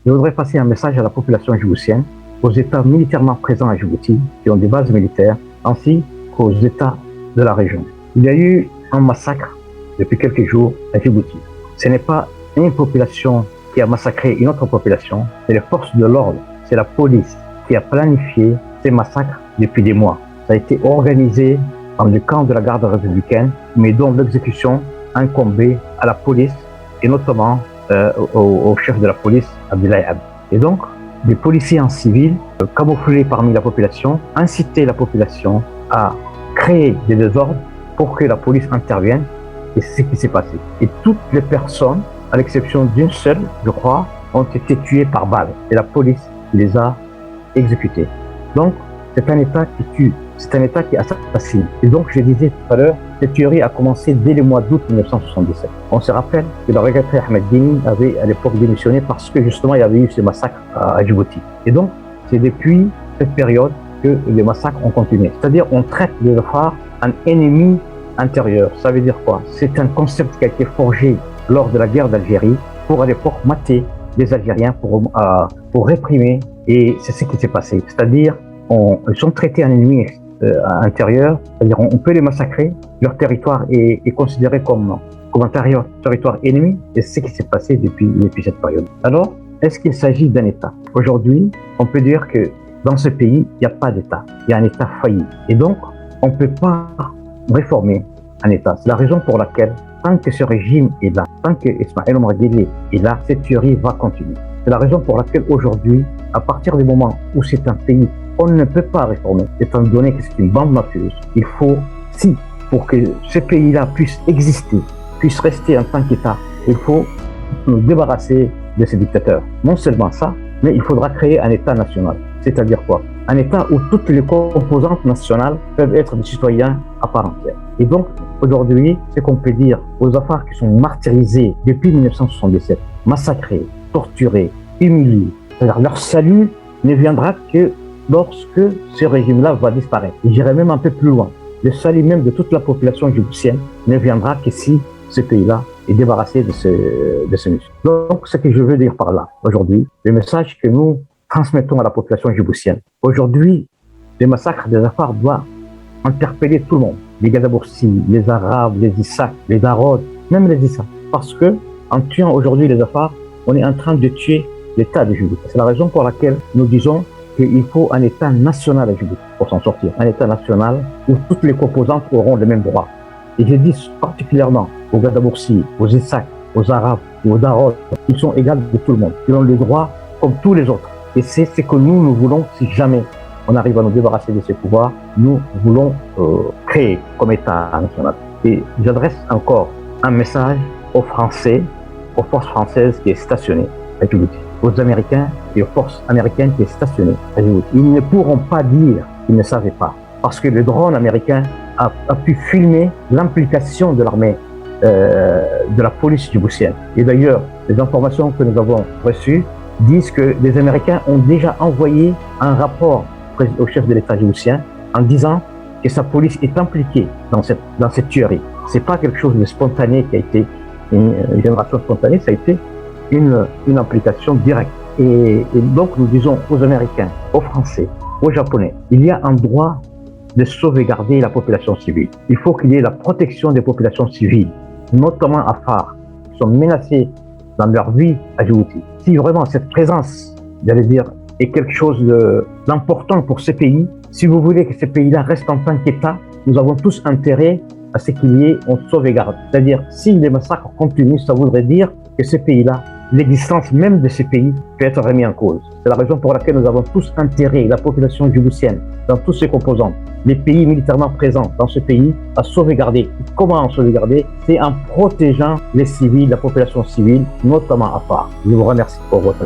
Je voudrais passer un message à la population djiboutienne, aux États militairement présents à Djibouti, qui ont des bases militaires, ainsi qu'aux États de la région. Il y a eu un massacre depuis quelques jours à Djibouti. Ce n'est pas une population qui a massacré une autre population, c'est les forces de l'ordre, c'est la police qui a planifié ces massacres depuis des mois. Ça a été organisé dans le camp de la garde républicaine, mais dont l'exécution incombait à la police et notamment au chef de la police, Abdoulaye Abd. Et donc, des policiers en civil, camouflés parmi la population, incitaient la population à créer des désordres pour que la police intervienne. Et c'est ce qui s'est passé. Et toutes les personnes, à l'exception d'une seule, je crois, ont été tuées par balle. Et la police les a exécutées. Donc, c'est un État qui tue. C'est un État qui assassine. Et donc, je disais tout à l'heure, cette tuerie a commencé dès le mois d'août 1977. On se rappelle que le regretté Ahmed Dini avait à l'époque démissionné parce que justement, il y avait eu ce massacre à Djibouti. Et donc, c'est depuis cette période que les massacres ont continué. C'est-à-dire, on traite les Afars un ennemi intérieur. Ça veut dire quoi? C'est un concept qui a été forgé lors de la guerre d'Algérie pour à l'époque mater les Algériens, pour réprimer. Et c'est ce qui s'est passé. C'est-à-dire, ils sont traités en ennemis intérieurs, c'est-à-dire on peut les massacrer, leur territoire est considéré comme un territoire ennemi, et c'est ce qui s'est passé depuis cette période. Alors, est-ce qu'il s'agit d'un État? Aujourd'hui, on peut dire que dans ce pays, il n'y a pas d'État, il y a un État failli. Et donc, on ne peut pas réformer un État. C'est la raison pour laquelle, tant que ce régime est là, tant que Ismaël Omar Guelleh est là, cette tuerie va continuer. C'est la raison pour laquelle aujourd'hui, à partir du moment où c'est un pays on ne peut pas réformer, étant donné que c'est une bande mafieuse, il faut, pour que ce pays-là puisse exister, puisse rester en tant qu'État, il faut nous débarrasser de ces dictateurs. Non seulement ça, mais il faudra créer un État national. C'est-à-dire quoi? Un État où toutes les composantes nationales peuvent être des citoyens à part entière. Et donc, aujourd'hui, ce qu'on peut dire aux Afars qui sont martyrisés depuis 1977, massacrés, torturés, humiliés, c'est-à-dire leur salut ne viendra que lorsque ce régime-là va disparaître. Et j'irai même un peu plus loin. Le salut même de toute la population djiboutienne ne viendra que si ce pays-là est débarrassé de ce monsieur. Donc, ce que je veux dire par là, aujourd'hui, le message que nous transmettons à la population djiboutienne. Aujourd'hui, les massacres des Afars doivent interpeller tout le monde. Les Gadaboursi, les Arabes, les Issak, les Darod, même les Issa. Parce que, en tuant aujourd'hui les Afars, on est en train de tuer l'État de Djibouti. C'est la raison pour laquelle nous disons qu'il faut un État national à Djibouti pour s'en sortir. Un État national où toutes les composantes auront les mêmes droits. Et je dis particulièrement aux Gadaboursi, aux Issak, aux Arabes, aux Darod, ils sont égaux de tout le monde. Ils ont le droit comme tous les autres. Et c'est ce que nous voulons si jamais on arrive à nous débarrasser de ces pouvoirs. Nous voulons créer comme État national. Et j'adresse encore un message aux Français, aux forces françaises qui est stationnées à Djibouti, aux Américains et aux forces américaines qui est stationnées à Djibouti. Ils ne pourront pas dire qu'ils ne savaient pas, parce que le drone américain a pu filmer l'implication de l'armée, de la police djiboutienne. Et d'ailleurs, les informations que nous avons reçues disent que les Américains ont déjà envoyé un rapport au chef de l'État djiboutien en disant que sa police est impliquée dans cette tuerie. C'est pas quelque chose de spontané qui a été une génération spontanée, ça a été une implication directe. Et donc nous disons aux Américains, aux Français, aux Japonais, il y a un droit de sauvegarder la population civile. Il faut qu'il y ait la protection des populations civiles, notamment Afars, qui sont menacées dans leur vie à Djibouti. Si vraiment cette présence, j'allais dire, est quelque chose d'important pour ce pays, si vous voulez que ce pays-là reste en tant qu'État, nous avons tous intérêt à ce qu'il y ait une sauvegarde. C'est-à-dire, si les massacres continuent, ça voudrait dire que ce pays-là, l'existence même de ce pays peut être remise en cause. C'est la raison pour laquelle nous avons tous intérêt, la population djiboutienne, dans tous ses composants, les pays militairement présents dans ce pays, à sauvegarder. Comment en sauvegarder? C'est en protégeant les civils, la population civile, notamment Afars. Je vous remercie pour votre